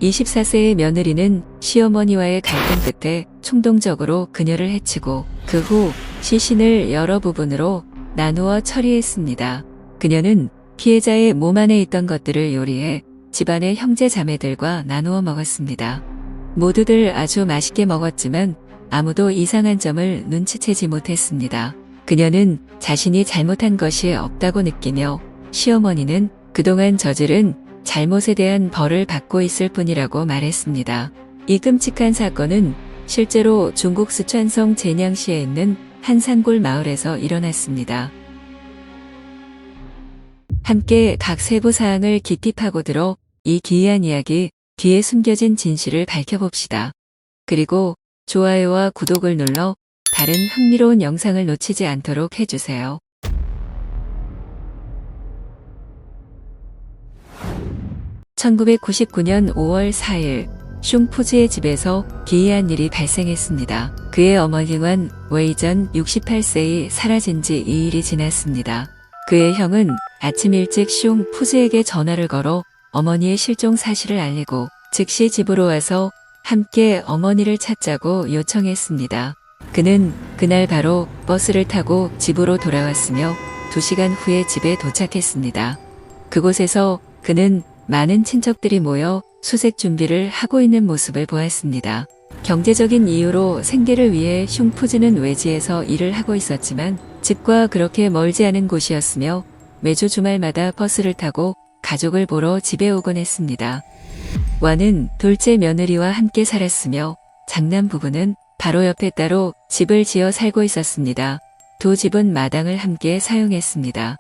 24세의 며느리는 시어머니와의 갈등 끝에 충동적으로 그녀를 해치고 그 후 시신을 여러 부분으로 나누어 처리했습니다. 그녀는 피해자의 몸 안에 있던 것들을 요리해 집안의 형제 자매들과 나누어 먹었습니다. 모두들 아주 맛있게 먹었지만 아무도 이상한 점을 눈치채지 못했습니다. 그녀는 자신이 잘못한 것이 없다고 느끼며 시어머니는 그동안 저지른 잘못에 대한 벌을 받고 있을 뿐이라고 말했습니다. 이 끔찍한 사건은 실제로 중국 쓰촨성 제냥시에 있는 한 산골 마을에서 일어났습니다. 함께 각 세부 사항을 깊이 파고들어 이 기이한 이야기 뒤에 숨겨진 진실을 밝혀봅시다. 그리고 좋아요와 구독을 눌러 다른 흥미로운 영상을 놓치지 않도록 해주세요. 1999년 5월 4일 슝푸즈의 집에서 기이한 일이 발생했습니다. 그의 어머니 완 웨이전 68세이 사라진 지 2일이 지났습니다. 그의 형은 아침 일찍 슝푸즈에게 전화를 걸어 어머니의 실종 사실을 알리고 즉시 집으로 와서 함께 어머니를 찾자고 요청했습니다. 그는 그날 바로 버스를 타고 집으로 돌아왔으며 2시간 후에 집에 도착했습니다. 그곳에서 그는 많은 친척들이 모여 수색 준비를 하고 있는 모습을 보았습니다. 경제적인 이유로 생계를 위해 슝푸즈는 외지에서 일을 하고 있었지만 집과 그렇게 멀지 않은 곳이었으며 매주 주말마다 버스를 타고 가족을 보러 집에 오곤 했습니다. 완은 둘째 며느리와 함께 살았으며 장남 부부는 바로 옆에 따로 집을 지어 살고 있었습니다. 두 집은 마당을 함께 사용했습니다.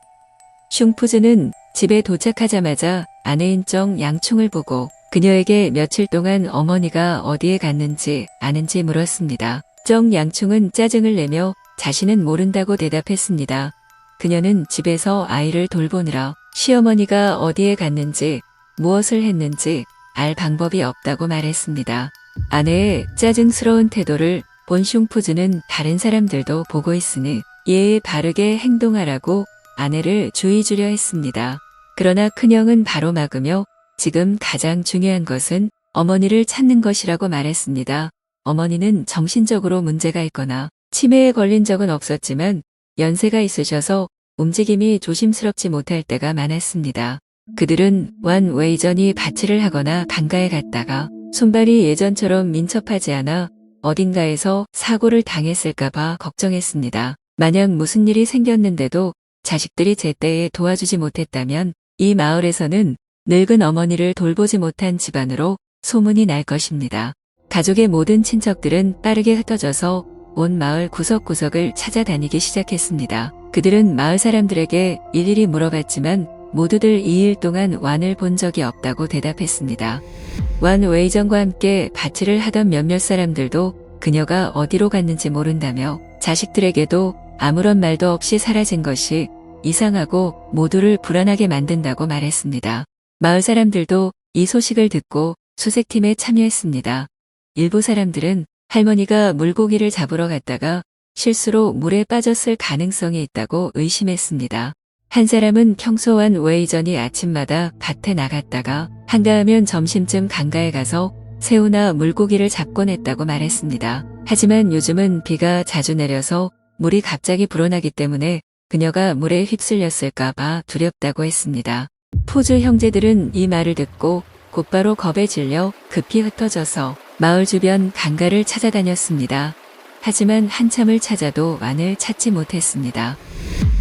슝푸즈는 집에 도착하자마자 아내인 정 양충을 보고 그녀에게 며칠 동안 어머니가 어디에 갔는지 아는지 물었습니다. 정 양충은 짜증을 내며 자신은 모른다고 대답했습니다. 그녀는 집에서 아이를 돌보느라 시어머니가 어디에 갔는지 무엇을 했는지 알 방법이 없다고 말했습니다. 아내의 짜증스러운 태도를 본 슝푸즈는 다른 사람들도 보고 있으니 이에 바르게 행동하라고 아내를 주의 주려 했습니다. 그러나 큰형은 바로 막으며 지금 가장 중요한 것은 어머니를 찾는 것이라고 말했습니다. 어머니는 정신적으로 문제가 있거나 치매에 걸린 적은 없었지만 연세가 있으셔서 움직임이 조심스럽지 못할 때가 많았습니다. 그들은 완 웨이전이 밭일을 하거나 강가에 갔다가 손발이 예전처럼 민첩하지 않아 어딘가에서 사고를 당했을까봐 걱정했습니다. 만약 무슨 일이 생겼는데도 자식들이 제때에 도와주지 못했다면 이 마을에서는 늙은 어머니를 돌보지 못한 집안으로 소문이 날 것입니다. 가족의 모든 친척들은 빠르게 흩어져서 온 마을 구석구석을 찾아다니기 시작했습니다. 그들은 마을 사람들에게 일일이 물어봤지만 모두들 2일 동안 완을 본 적이 없다고 대답했습니다. 완 웨이전과 함께 밭일을 하던 몇몇 사람들도 그녀가 어디로 갔는지 모른다며 자식들에게도 아무런 말도 없이 사라진 것이 이상하고 모두를 불안하게 만든다고 말했습니다. 마을 사람들도 이 소식을 듣고 수색팀에 참여했습니다. 일부 사람들은 할머니가 물고기를 잡으러 갔다가 실수로 물에 빠졌을 가능성이 있다고 의심했습니다. 한 사람은 평소 완 웨이전이 아침마다 밭에 나갔다가 한가하면 점심쯤 강가에 가서 새우나 물고기를 잡곤 했다고 말했습니다. 하지만 요즘은 비가 자주 내려서 물이 갑자기 불어나기 때문에 그녀가 물에 휩쓸렸을까봐 두렵다고 했습니다. 푸즈 형제들은 이 말을 듣고 곧바로 겁에 질려 급히 흩어져서 마을 주변 강가를 찾아다녔습니다. 하지만 한참을 찾아도 완을 찾지 못했습니다.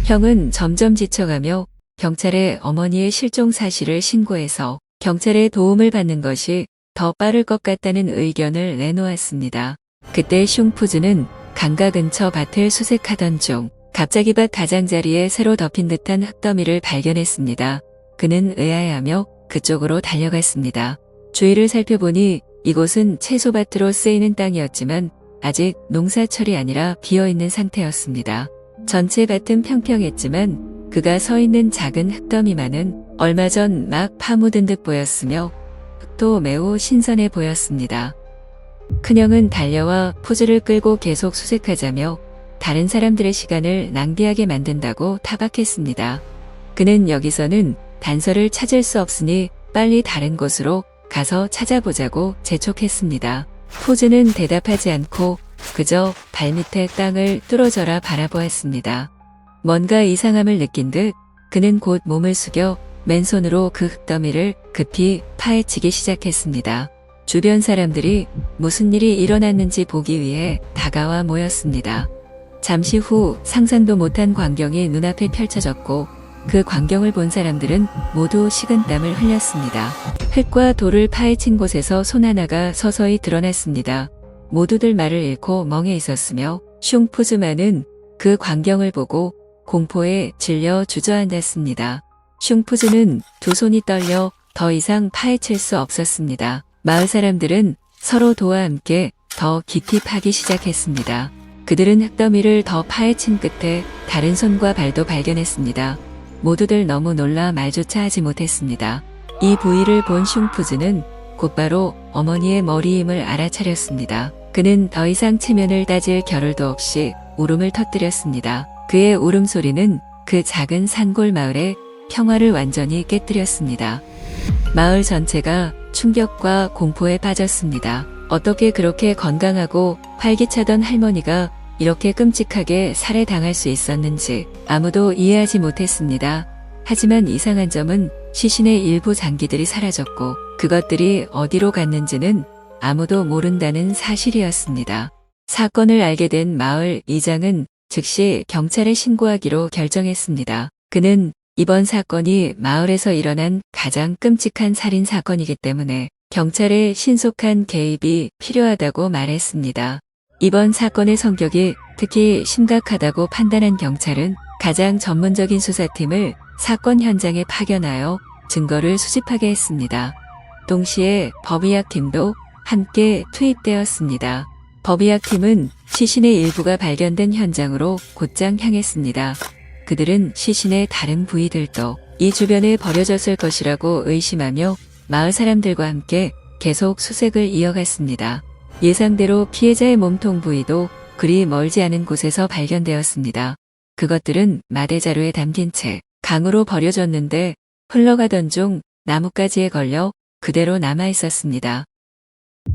형은 점점 지쳐가며 경찰에 어머니의 실종 사실을 신고해서 경찰의 도움을 받는 것이 더 빠를 것 같다는 의견을 내놓았습니다. 그때 슝푸즈는 강가 근처 밭을 수색하던 중 갑자기 밭 가장자리에 새로 덮인 듯한 흙더미를 발견했습니다. 그는 의아해하며 그쪽으로 달려갔습니다. 주위를 살펴보니 이곳은 채소밭으로 쓰이는 땅이었지만 아직 농사철이 아니라 비어있는 상태였습니다. 전체 밭은 평평했지만 그가 서 있는 작은 흙더미만은 얼마 전 막 파묻은 듯 보였으며 흙도 매우 신선해 보였습니다. 큰형은 달려와 푸즈를 끌고 계속 수색하자며 다른 사람들의 시간을 낭비하게 만든다고 타박했습니다. 그는 여기서는 단서를 찾을 수 없으니 빨리 다른 곳으로 가서 찾아보자고 재촉했습니다. 푸즈는 대답하지 않고 그저 발밑에 땅을 뚫어져라 바라보았습니다. 뭔가 이상함을 느낀 듯 그는 곧 몸을 숙여 맨손으로 그 흙더미를 급히 파헤치기 시작했습니다. 주변 사람들이 무슨 일이 일어났는지 보기 위해 다가와 모였습니다. 잠시 후 상상도 못한 광경이 눈앞에 펼쳐졌고 그 광경을 본 사람들은 모두 식은땀을 흘렸습니다. 흙과 돌을 파헤친 곳에서 손 하나가 서서히 드러났습니다. 모두들 말을 잃고 멍해 있었으며 슝푸즈만은 그 광경을 보고 공포에 질려 주저앉았습니다. 슝푸즈는 두 손이 떨려 더 이상 파헤칠 수 없었습니다. 마을 사람들은 서로 도와 함께 더 깊이 파기 시작했습니다. 그들은 흙더미를 더 파헤친 끝에 다른 손과 발도 발견했습니다. 모두들 너무 놀라 말조차 하지 못했습니다. 이 부위를 본 슝푸즈는 곧바로 어머니의 머리임을 알아차렸습니다. 그는 더 이상 체면을 따질 겨를도 없이 울음을 터뜨렸습니다. 그의 울음소리는 그 작은 산골 마을의 평화를 완전히 깨뜨렸습니다. 마을 전체가 충격과 공포에 빠졌습니다. 어떻게 그렇게 건강하고 활기차던 할머니가 이렇게 끔찍하게 살해당할 수 있었는지 아무도 이해하지 못했습니다. 하지만 이상한 점은 시신의 일부 장기들이 사라졌고 그것들이 어디로 갔는지는 아무도 모른다는 사실이었습니다. 사건을 알게 된 마을 이장은 즉시 경찰에 신고하기로 결정했습니다. 그는 이번 사건이 마을에서 일어난 가장 끔찍한 살인 사건이기 때문에 경찰의 신속한 개입이 필요하다고 말했습니다. 이번 사건의 성격이 특히 심각하다고 판단한 경찰은 가장 전문적인 수사팀을 사건 현장에 파견하여 증거를 수집하게 했습니다. 동시에 법의학팀도 함께 투입되었습니다. 법의학팀은 시신의 일부가 발견된 현장으로 곧장 향했습니다. 그들은 시신의 다른 부위들도 이 주변에 버려졌을 것이라고 의심하며 마을 사람들과 함께 계속 수색을 이어갔습니다. 예상대로 피해자의 몸통 부위도 그리 멀지 않은 곳에서 발견되었습니다. 그것들은 마대자루에 담긴 채 강으로 버려졌는데 흘러가던 중 나뭇가지에 걸려 그대로 남아 있었습니다.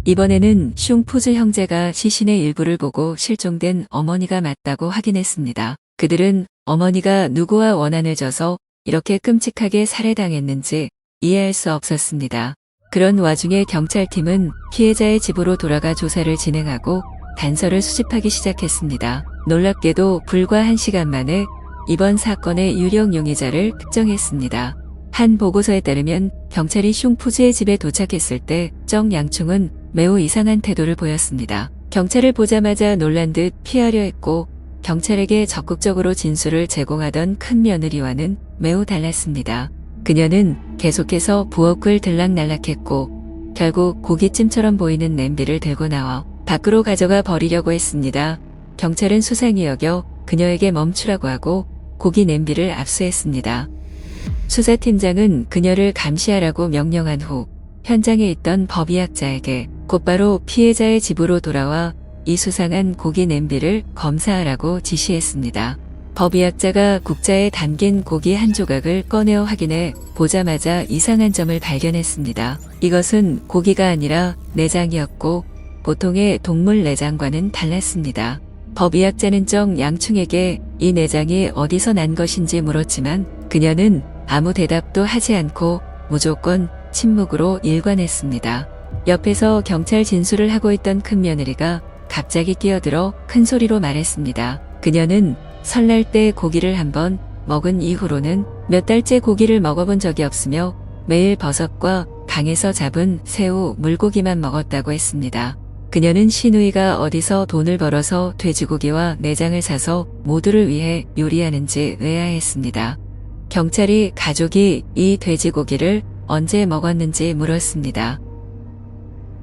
이번에는 슝푸즈 형제가 시신의 일부를 보고 실종된 어머니가 맞다고 확인했습니다. 그들은 어머니가 누구와 원한을 져서 이렇게 끔찍하게 살해당했는지 이해할 수 없었습니다. 그런 와중에 경찰팀은 피해자의 집으로 돌아가 조사를 진행하고 단서를 수집하기 시작했습니다. 놀랍게도 불과 1시간 만에 이번 사건의 유력 용의자를 특정했습니다. 한 보고서에 따르면 경찰이 슝푸즈의 집에 도착했을 때 정 양충은 매우 이상한 태도를 보였습니다. 경찰을 보자마자 놀란 듯 피하려 했고 경찰에게 적극적으로 진술을 제공하던 큰 며느리와는 매우 달랐습니다. 그녀는 계속해서 부엌을 들락날락했고 결국 고깃집처럼 보이는 냄비를 들고 나와 밖으로 가져가 버리려고 했습니다. 경찰은 수상히 여겨 그녀에게 멈추라고 하고 고기 냄비를 압수했습니다. 수사팀장은 그녀를 감시하라고 명령한 후 현장에 있던 법의학자에게 곧바로 피해자의 집으로 돌아와 이 수상한 고기 냄비를 검사하라고 지시했습니다. 법의학자가 국자에 담긴 고기 한 조각을 꺼내어 확인해 보자마자 이상한 점을 발견했습니다. 이것은 고기가 아니라 내장이었고 보통의 동물 내장과는 달랐습니다. 법의학자는 정 양충에게 이 내장이 어디서 난 것인지 물었지만 그녀는 아무 대답도 하지 않고 무조건 침묵으로 일관했습니다. 옆에서 경찰 진술을 하고 있던 큰 며느리가 갑자기 끼어들어 큰 소리로 말했습니다. 그녀는 설날 때 고기를 한번 먹은 이후로는 몇 달째 고기를 먹어본 적이 없으며 매일 버섯과 강에서 잡은 새우, 물고기만 먹었다고 했습니다. 그녀는 시누이가 어디서 돈을 벌어서 돼지고기와 내장을 사서 모두를 위해 요리하는지 의아했습니다. 경찰이 가족이 이 돼지고기를 언제 먹었는지 물었습니다.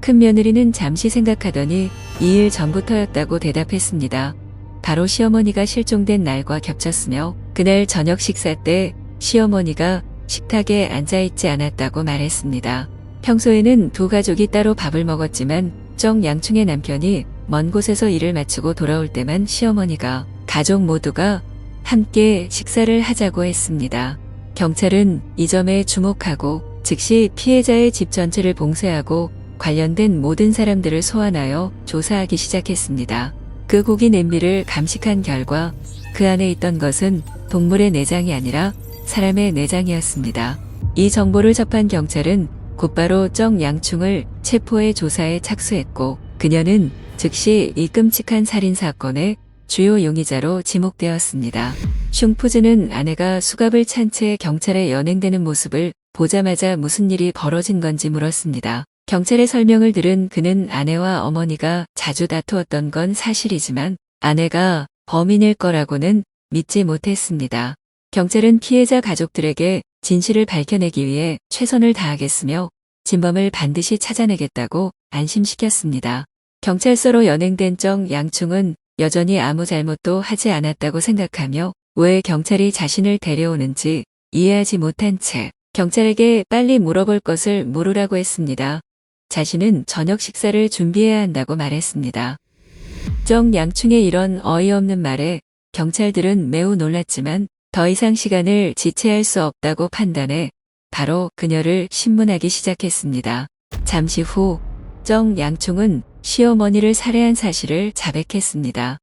큰 며느리는 잠시 생각하더니 2일 전부터였다고 대답했습니다. 바로 시어머니가 실종된 날과 겹쳤으며 그날 저녁 식사 때 시어머니가 식탁에 앉아있지 않았다고 말했습니다. 평소에는 두 가족이 따로 밥을 먹었지만 정 양충의 남편이 먼 곳에서 일을 마치고 돌아올 때만 시어머니가 가족 모두가 함께 식사를 하자고 했습니다. 경찰은 이 점에 주목하고 즉시 피해자의 집 전체를 봉쇄하고 관련된 모든 사람들을 소환하여 조사하기 시작했습니다. 그 고기 냄비를 감식한 결과 그 안에 있던 것은 동물의 내장이 아니라 사람의 내장이었습니다. 이 정보를 접한 경찰은 곧바로 정 양충을 체포해 조사에 착수했고 그녀는 즉시 이 끔찍한 살인 사건의 주요 용의자로 지목되었습니다. 슝푸즈는 아내가 수갑을 찬 채 경찰에 연행되는 모습을 보자마자 무슨 일이 벌어진 건지 물었습니다. 경찰의 설명을 들은 그는 아내와 어머니가 자주 다투었던 건 사실이지만 아내가 범인일 거라고는 믿지 못했습니다. 경찰은 피해자 가족들에게 진실을 밝혀내기 위해 최선을 다하겠으며 진범을 반드시 찾아내겠다고 안심시켰습니다. 경찰서로 연행된 정 양충은 여전히 아무 잘못도 하지 않았다고 생각하며 왜 경찰이 자신을 데려오는지 이해하지 못한 채 경찰에게 빨리 물어볼 것을 물으라고 했습니다. 자신은 저녁 식사를 준비해야 한다고 말했습니다. 정 양충의 이런 어이없는 말에 경찰들은 매우 놀랐지만 더 이상 시간을 지체할 수 없다고 판단해 바로 그녀를 신문하기 시작했습니다. 잠시 후 정 양충은 시어머니를 살해한 사실을 자백했습니다.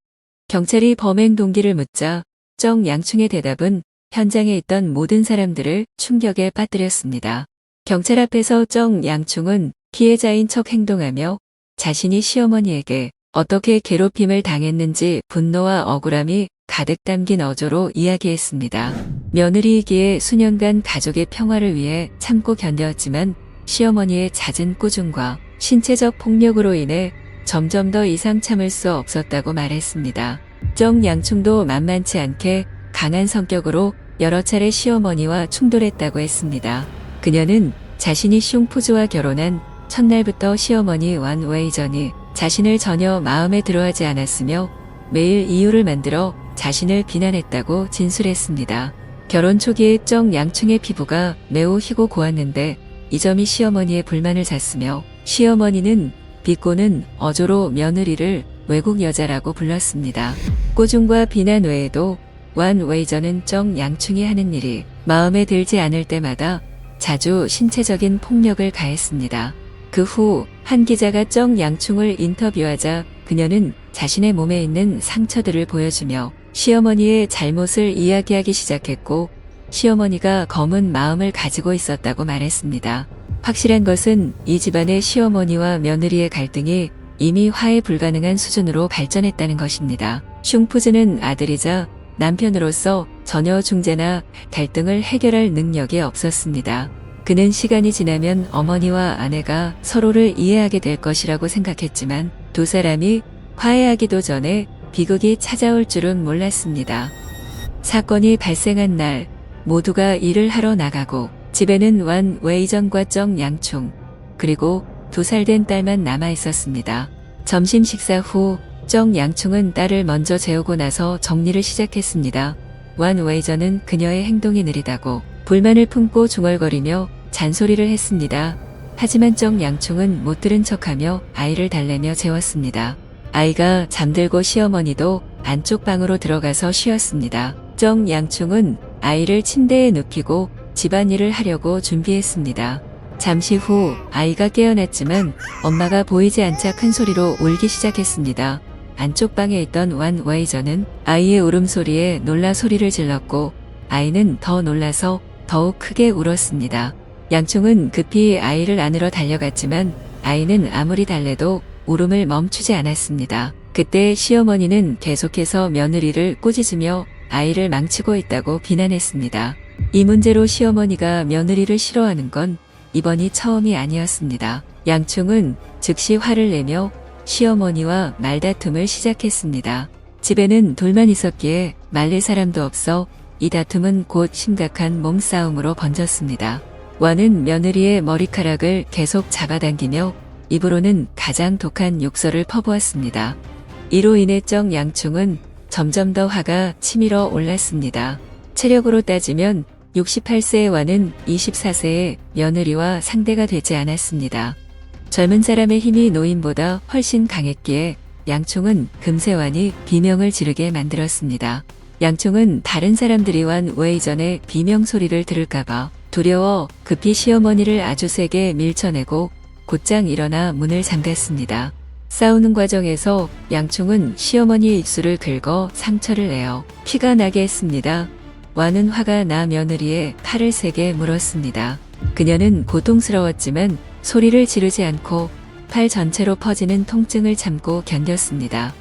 경찰이 범행 동기를 묻자 정 양충의 대답은 현장에 있던 모든 사람들을 충격에 빠뜨렸습니다. 경찰 앞에서 정 양충은 피해자인 척 행동하며 자신이 시어머니에게 어떻게 괴롭힘을 당했는지 분노와 억울함이 가득 담긴 어조로 이야기했습니다. 며느리이기에 수년간 가족의 평화를 위해 참고 견뎠지만 시어머니의 잦은 꾸중과 신체적 폭력으로 인해 점점 더 이상 참을 수 없었다고 말했습니다. 정 양충도 만만치 않게 강한 성격으로 여러 차례 시어머니와 충돌했다고 했습니다. 그녀는 자신이 슝푸즈와 결혼한 첫날부터 시어머니 완 웨이전이 자신을 전혀 마음에 들어하지 않았으며 매일 이유를 만들어 자신을 비난했다고 진술했습니다. 결혼 초기에 정 양충의 피부가 매우 희고 고왔는데 이 점이 시어머니의 불만을 샀으며 시어머니는 비꼬는 어조로 며느리를 외국 여자라고 불렀습니다. 꾸중과 비난 외에도 완 웨이전은 정 양충이 하는 일이 마음에 들지 않을 때마다 자주 신체적인 폭력을 가했습니다. 그 후 한 기자가 정 양충을 인터뷰하자 그녀는 자신의 몸에 있는 상처들을 보여주며 시어머니의 잘못을 이야기하기 시작했고 시어머니가 검은 마음을 가지고 있었다고 말했습니다. 확실한 것은 이 집안의 시어머니와 며느리의 갈등이 이미 화해 불가능한 수준으로 발전했다는 것입니다. 슝푸즈는 아들이자 남편으로서 전혀 중재나 갈등을 해결할 능력이 없었습니다. 그는 시간이 지나면 어머니와 아내가 서로를 이해하게 될 것이라고 생각했지만 두 사람이 화해하기도 전에 비극이 찾아올 줄은 몰랐습니다. 사건이 발생한 날 모두가 일을 하러 나가고 집에는 완 웨이전과 정 양충 그리고 2살 된 딸만 남아 있었습니다. 점심 식사 후 정 양충은 딸을 먼저 재우고 나서 정리를 시작했습니다. 완 웨이전은 그녀의 행동이 느리다고 불만을 품고 중얼거리며 잔소리를 했습니다. 하지만 정 양충은 못 들은 척하며 아이를 달래며 재웠습니다. 아이가 잠들고 시어머니도 안쪽 방으로 들어가서 쉬었습니다. 정 양충은 아이를 침대에 눕히고 집안일을 하려고 준비했습니다. 잠시 후 아이가 깨어났지만 엄마가 보이지 않자 큰 소리로 울기 시작했습니다. 안쪽 방에 있던 완 웨이전은 아이의 울음소리에 놀라 소리를 질렀고 아이는 더 놀라서 더욱 크게 울었습니다. 양충은 급히 아이를 안으러 달려갔지만 아이는 아무리 달래도 울음을 멈추지 않았습니다. 그때 시어머니는 계속해서 며느리를 꾸짖으며 아이를 망치고 있다고 비난했습니다. 이 문제로 시어머니가 며느리를 싫어하는 건 이번이 처음이 아니었습니다. 양충은 즉시 화를 내며 시어머니와 말다툼을 시작했습니다. 집에는 둘만 있었기에 말릴 사람도 없어 이 다툼은 곧 심각한 몸싸움으로 번졌습니다. 완은 며느리의 머리카락을 계속 잡아당기며 입으로는 가장 독한 욕설을 퍼부었습니다. 이로 인해 정 양충은 점점 더 화가 치밀어 올랐습니다. 체력으로 따지면 68세의 완은 24세의 며느리와 상대가 되지 않았습니다. 젊은 사람의 힘이 노인보다 훨씬 강했기에 양충은 금세 완이 비명을 지르게 만들었습니다. 양충은 다른 사람들이 완 웨이전의 비명 소리를 들을까봐 두려워 급히 시어머니를 아주 세게 밀쳐내고 곧장 일어나 문을 잠갔습니다. 싸우는 과정에서 양충은 시어머니의 입술을 긁어 상처를 내어 피가 나게 했습니다. 완은 화가 나 며느리의 팔을 세게 물었습니다. 그녀는 고통스러웠지만 소리를 지르지 않고 팔 전체로 퍼지는 통증을 참고 견뎠습니다.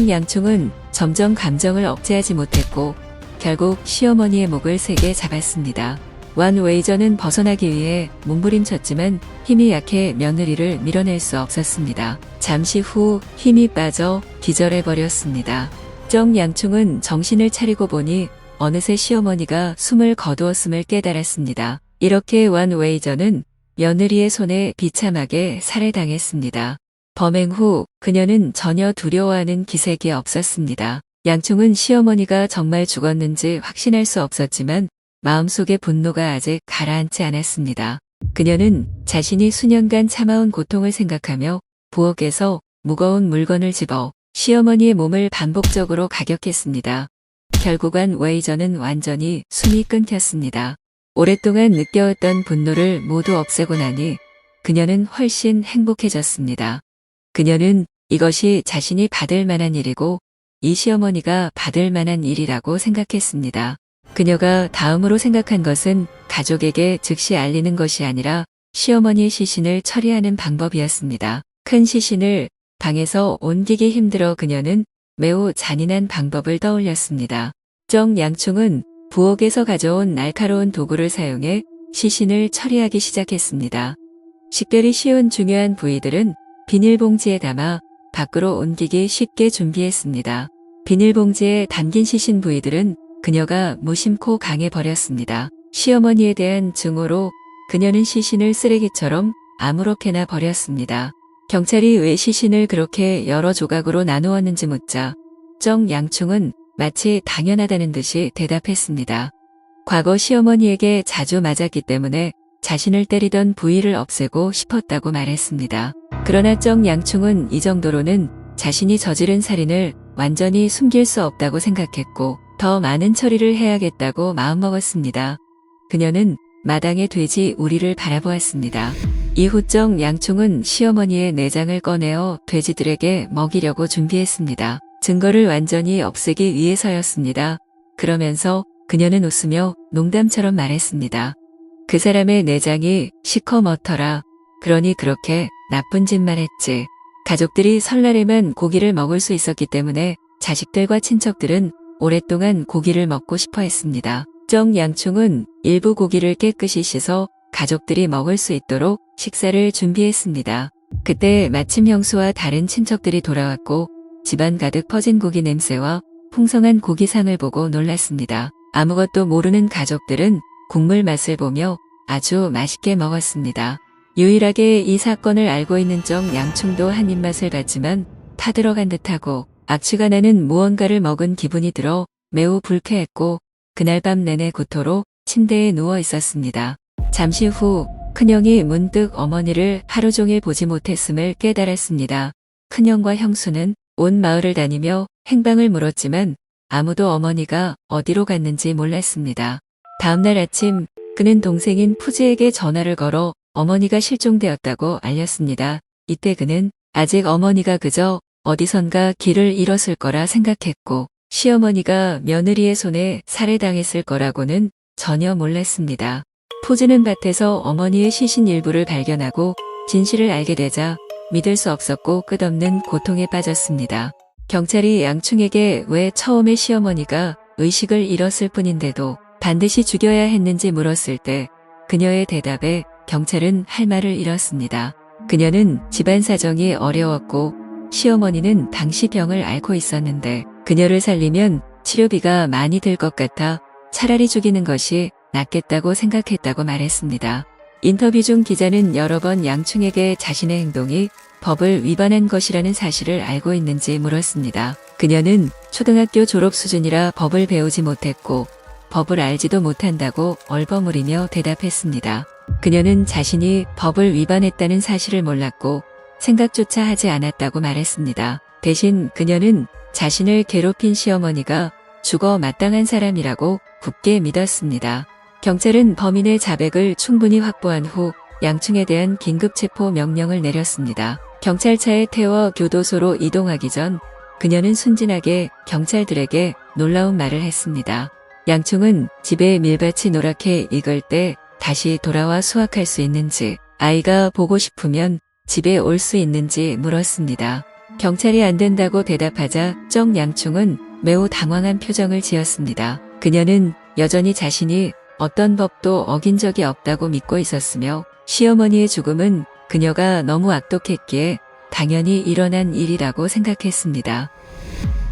양충은 점점 감정을 억제하지 못했고 결국 시어머니의 목을 세게 잡았습니다. 완 웨이저는 벗어나기 위해 몸부림쳤지만 힘이 약해 며느리를 밀어낼 수 없었습니다. 잠시 후 힘이 빠져 기절해버렸습니다. 양충은 정신을 차리고 보니 어느새 시어머니가 숨을 거두었음을 깨달았습니다. 이렇게 완 웨이저는 며느리의 손에 비참하게 살해당했습니다. 범행 후 그녀는 전혀 두려워하는 기색이 없었습니다. 양충은 시어머니가 정말 죽었는지 확신할 수 없었지만 마음속의 분노가 아직 가라앉지 않았습니다. 그녀는 자신이 수년간 참아온 고통을 생각하며 부엌에서 무거운 물건을 집어 시어머니의 몸을 반복적으로 가격했습니다. 결국 완 웨이저는 완전히 숨이 끊겼습니다. 오랫동안 느껴왔던 분노를 모두 없애고 나니 그녀는 훨씬 행복해졌습니다. 그녀는 이것이 자신이 받을 만한 일이고 이 시어머니가 받을 만한 일이라고 생각했습니다. 그녀가 다음으로 생각한 것은 가족에게 즉시 알리는 것이 아니라 시어머니의 시신을 처리하는 방법이었습니다. 큰 시신을 방에서 옮기기 힘들어 그녀는 매우 잔인한 방법을 떠올렸습니다. 양충은 부엌에서 가져온 날카로운 도구를 사용해 시신을 처리하기 시작했습니다. 식별이 쉬운 중요한 부위들은 비닐봉지에 담아 밖으로 옮기기 쉽게 준비했습니다. 비닐봉지에 담긴 시신 부위들은 그녀가 무심코 강해버렸습니다. 시어머니에 대한 증오로 그녀는 시신을 쓰레기처럼 아무렇게나 버렸습니다. 경찰이 왜 시신을 그렇게 여러 조각으로 나누었는지 묻자 양충은 마치 당연하다는 듯이 대답했습니다. 과거 시어머니에게 자주 맞았기 때문에 자신을 때리던 부위를 없애고 싶었다고 말했습니다. 그러나 양충은 이 정도로는 자신이 저지른 살인을 완전히 숨길 수 없다고 생각했고 더 많은 처리를 해야겠다고 마음먹었습니다. 그녀는 마당의 돼지 우리를 바라보았습니다. 이후 양충은 시어머니의 내장을 꺼내어 돼지들에게 먹이려고 준비했습니다. 증거를 완전히 없애기 위해서였습니다. 그러면서 그녀는 웃으며 농담처럼 말했습니다. 그 사람의 내장이 시커멓더라. 그러니 그렇게 나쁜 짓만 했지. 가족들이 설날에만 고기를 먹을 수 있었기 때문에 자식들과 친척들은 오랫동안 고기를 먹고 싶어 했습니다. 양충은 일부 고기를 깨끗이 씻어 가족들이 먹을 수 있도록 식사를 준비했습니다. 그때 마침 형수와 다른 친척들이 돌아왔고 집안 가득 퍼진 고기 냄새와 풍성한 고기상을 보고 놀랐습니다. 아무것도 모르는 가족들은 국물 맛을 보며 아주 맛있게 먹었습니다. 유일하게 이 사건을 알고 있는 양충도 한 입맛을 봤지만 타들어간 듯하고 악취가 나는 무언가를 먹은 기분이 들어 매우 불쾌했고 그날 밤 내내 구토로 침대에 누워 있었습니다. 잠시 후 큰형이 문득 어머니를 하루 종일 보지 못했음을 깨달았습니다. 큰형과 형수는 온 마을을 다니며 행방을 물었지만 아무도 어머니가 어디로 갔는지 몰랐습니다. 다음날 아침 그는 동생인 푸즈에게 전화를 걸어 어머니가 실종되었다고 알렸습니다. 이때 그는 아직 어머니가 그저 어디선가 길을 잃었을 거라 생각했고 시어머니가 며느리의 손에 살해당했을 거라고는 전혀 몰랐습니다. 푸즈는 밭에서 어머니의 시신 일부를 발견하고 진실을 알게 되자 믿을 수 없었고 끝없는 고통에 빠졌습니다. 경찰이 양충에게 왜 처음에 시어머니가 의식을 잃었을 뿐인데도 반드시 죽여야 했는지 물었을 때 그녀의 대답에 경찰은 할 말을 잃었습니다. 그녀는 집안 사정이 어려웠고 시어머니는 당시 병을 앓고 있었는데 그녀를 살리면 치료비가 많이 들 것 같아 차라리 죽이는 것이 낫겠다고 생각했다고 말했습니다. 인터뷰 중 기자는 여러 번 양충에게 자신의 행동이 법을 위반한 것이라는 사실을 알고 있는지 물었습니다. 그녀는 초등학교 졸업 수준이라 법을 배우지 못했고 법을 알지도 못한다고 얼버무리며 대답했습니다. 그녀는 자신이 법을 위반했다는 사실을 몰랐고 생각조차 하지 않았다고 말했습니다. 대신 그녀는 자신을 괴롭힌 시어머니가 죽어 마땅한 사람이라고 굳게 믿었습니다. 경찰은 범인의 자백을 충분히 확보한 후 양충에 대한 긴급체포 명령을 내렸습니다. 경찰차에 태워 교도소로 이동하기 전 그녀는 순진하게 경찰들에게 놀라운 말을 했습니다. 양충은 집에 밀밭이 노랗게 익을 때 다시 돌아와 수확할 수 있는지, 아이가 보고 싶으면 집에 올 수 있는지 물었습니다. 경찰이 안 된다고 대답하자 양충은 매우 당황한 표정을 지었습니다. 그녀는 여전히 자신이 어떤 법도 어긴 적이 없다고 믿고 있었으며 시어머니의 죽음은 그녀가 너무 악독했기에 당연히 일어난 일이라고 생각했습니다.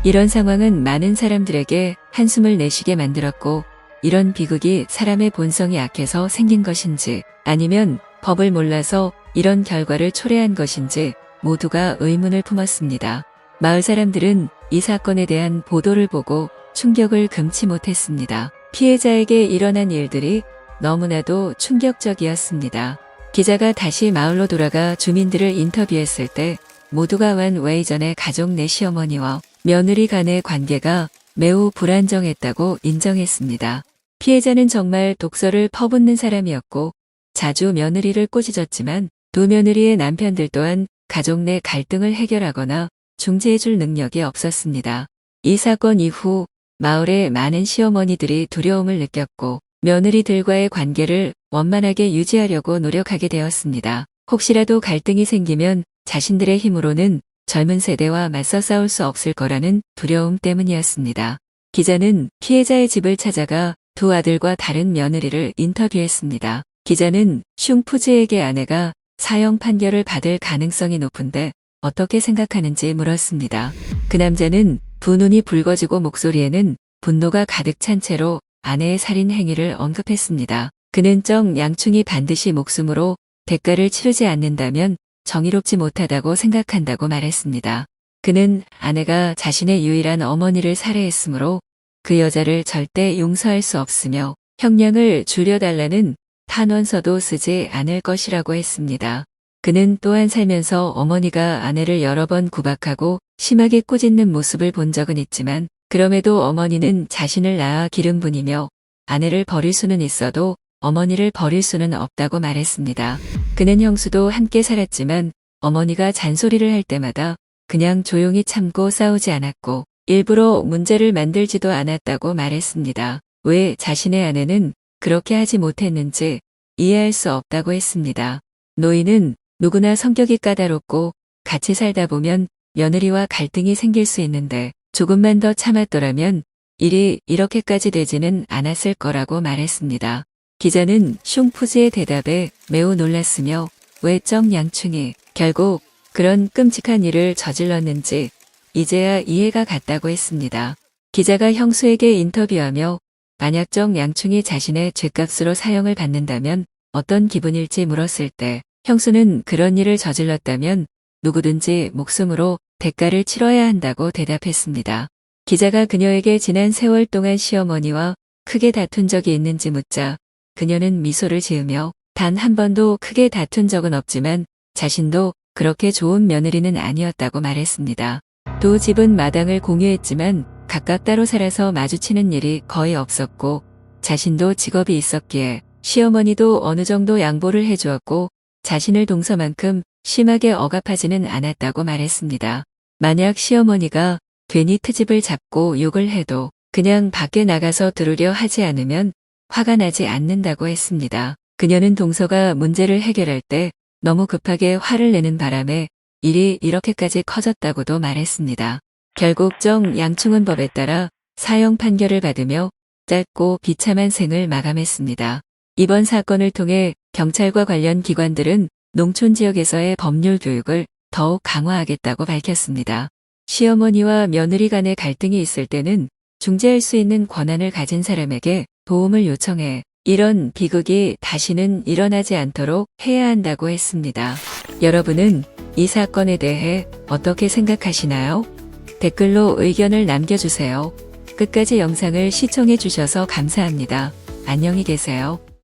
이런 상황은 많은 사람들에게 한숨을 내쉬게 만들었고, 이런 비극이 사람의 본성이 약해서 생긴 것인지 아니면 법을 몰라서 이런 결과를 초래한 것인지 모두가 의문을 품었습니다. 마을 사람들은 이 사건에 대한 보도를 보고 충격을 금치 못했습니다. 피해자에게 일어난 일들이 너무나도 충격적이었습니다. 기자가 다시 마을로 돌아가 주민들을 인터뷰했을 때 모두가 완 웨이전의 가족 내 시어머니와 며느리 간의 관계가 매우 불안정했다고 인정했습니다. 피해자는 정말 독서를 퍼붓는 사람이었고 자주 며느리를 꼬집었지만 두 며느리의 남편들 또한 가족 내 갈등을 해결하거나 중재해줄 능력이 없었습니다. 이 사건 이후 마을의 많은 시어머니들이 두려움을 느꼈고 며느리들과의 관계를 원만하게 유지하려고 노력하게 되었습니다. 혹시라도 갈등이 생기면 자신들의 힘으로는 젊은 세대와 맞서 싸울 수 없을 거라는 두려움 때문이었습니다. 기자는 피해자의 집을 찾아가 두 아들과 다른 며느리를 인터뷰했습니다. 기자는 슝푸즈에게 아내가 사형 판결을 받을 가능성이 높은데 어떻게 생각하는지 물었습니다. 그 남자는 두 눈이 붉어지고 목소리에는 분노가 가득 찬 채로 아내의 살인 행위를 언급했습니다. 그는 양충이 반드시 목숨으로 대가를 치르지 않는다면 정의롭지 못하다고 생각한다고 말했습니다. 그는 아내가 자신의 유일한 어머니를 살해했으므로 그 여자를 절대 용서할 수 없으며 형량을 줄여달라는 탄원서도 쓰지 않을 것이라고 했습니다. 그는 또한 살면서 어머니가 아내를 여러 번 구박하고 심하게 꾸짖는 모습을 본 적은 있지만 그럼에도 어머니는 자신을 낳아 기른 분이며 아내를 버릴 수는 있어도 어머니를 버릴 수는 없다고 말했습니다. 그는 형수도 함께 살았지만 어머니가 잔소리를 할 때마다 그냥 조용히 참고 싸우지 않았고 일부러 문제를 만들지도 않았다고 말했습니다. 왜 자신의 아내는 그렇게 하지 못했는지 이해할 수 없다고 했습니다. 노인은 누구나 성격이 까다롭고 같이 살다 보면 며느리와 갈등이 생길 수 있는데 조금만 더 참았더라면 일이 이렇게까지 되지는 않았을 거라고 말했습니다. 기자는 슝푸즈의 대답에 매우 놀랐으며 왜 양충이 결국 그런 끔찍한 일을 저질렀는지 이제야 이해가 갔다고 했습니다. 기자가 형수에게 인터뷰하며 만약 양충이 자신의 죗값으로 사형을 받는다면 어떤 기분일지 물었을 때 형수는 그런 일을 저질렀다면 누구든지 목숨으로 대가를 치러야 한다고 대답했습니다. 기자가 그녀에게 지난 세월 동안 시어머니와 크게 다툰 적이 있는지 묻자 그녀는 미소를 지으며 단 한 번도 크게 다툰 적은 없지만 자신도 그렇게 좋은 며느리는 아니었다고 말했습니다. 두 집은 마당을 공유했지만 각각 따로 살아서 마주치는 일이 거의 없었고 자신도 직업이 있었기에 시어머니도 어느 정도 양보를 해주었고 자신을 동서만큼 심하게 억압하지는 않았다고 말했습니다. 만약 시어머니가 괜히 트집을 잡고 욕을 해도 그냥 밖에 나가서 들으려 하지 않으면 화가 나지 않는다고 했습니다. 그녀는 동서가 문제를 해결할 때 너무 급하게 화를 내는 바람에 일이 이렇게까지 커졌다고도 말했습니다. 결국 양충은 법에 따라 사형 판결을 받으며 짧고 비참한 생을 마감했습니다. 이번 사건을 통해 경찰과 관련 기관들은 농촌 지역에서의 법률 교육을 더욱 강화하겠다고 밝혔습니다. 시어머니와 며느리 간의 갈등이 있을 때는 중재할 수 있는 권한을 가진 사람에게 도움을 요청해 이런 비극이 다시는 일어나지 않도록 해야 한다고 했습니다. 여러분은 이 사건에 대해 어떻게 생각하시나요? 댓글로 의견을 남겨주세요. 끝까지 영상을 시청해 주셔서 감사합니다. 안녕히 계세요.